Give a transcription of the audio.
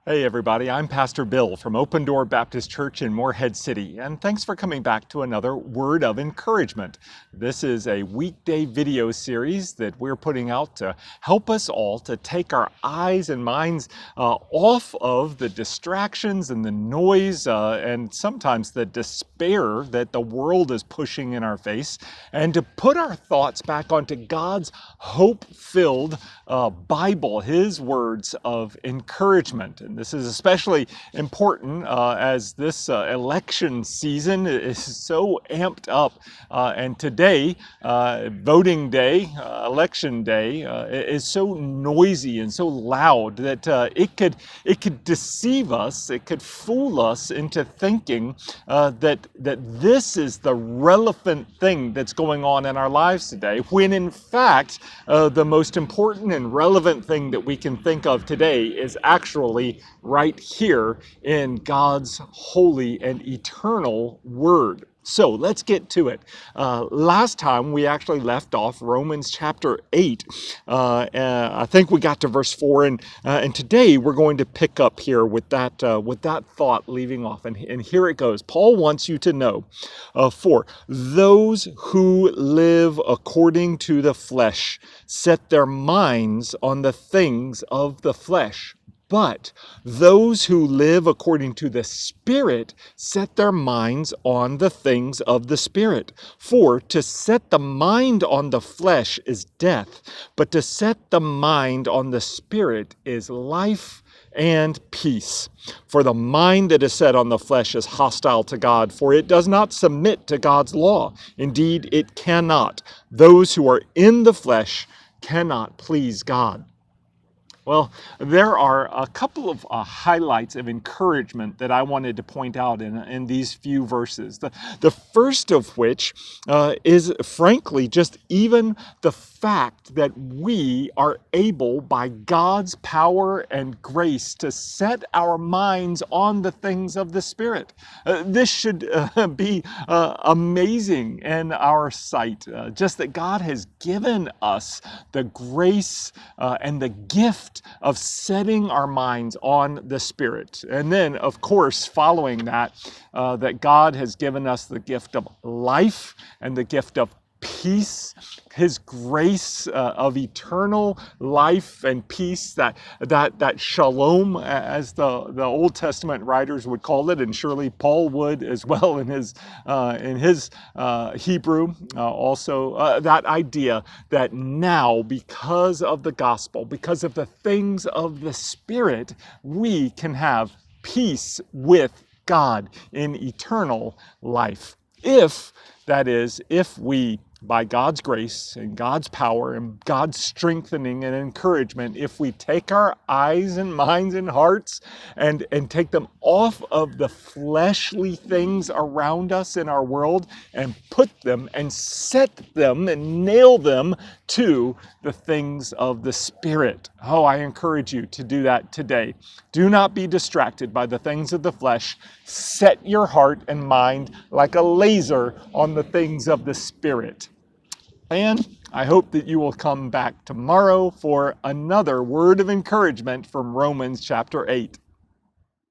Hey everybody, I'm Pastor Bill from Open Door Baptist Church in Morehead City, and thanks for coming back to another Word of Encouragement. This is a weekday video series that we're putting out to help us all to take our eyes and minds off of the distractions and the noise and sometimes the despair that the world is pushing in our face, and to put our thoughts back onto God's hope-filled Bible, His words of encouragement. And this is especially important as this election season is so amped up. And today, voting day, election day, is so noisy and so loud that it could deceive us, it could fool us into thinking that this is the relevant thing that's going on in our lives today, when in fact the most important and relevant thing that we can think of today is actually right here in God's holy and eternal Word. So let's get to it. Last time we actually left off Romans chapter 8. I think we got to verse 4, and today we're going to pick up here with that thought leaving off. And here it goes. Paul wants you to know, for those who live according to the flesh set their minds on the things of the flesh. But those who live according to the Spirit set their minds on the things of the Spirit. For to set the mind on the flesh is death, but to set the mind on the Spirit is life and peace. For the mind that is set on the flesh is hostile to God, for it does not submit to God's law. Indeed, it cannot. Those who are in the flesh cannot please God. Well, there are a couple of highlights of encouragement that I wanted to point out in these few verses. The first of which is frankly just even the fact that we are able by God's power and grace to set our minds on the things of the Spirit. This should be amazing in our sight, just that God has given us the grace and the gift of setting our minds on the Spirit. And then, of course, following that, that God has given us the gift of life and the gift of peace, His grace of eternal life and peace, that shalom, as the Old Testament writers would call it, and surely Paul would as well in his Hebrew. Also, that idea that now, because of the gospel, because of the things of the Spirit, we can have peace with God in eternal life. If we, by God's grace and God's power and God's strengthening and encouragement, if we take our eyes and minds and hearts and take them off of the fleshly things around us in our world and put them and set them and nail them to the things of the Spirit. Oh, I encourage you to do that today. Do not be distracted by the things of the flesh. Set your heart and mind like a laser on the things of the Spirit. And I hope that you will come back tomorrow for another word of encouragement from Romans chapter 8.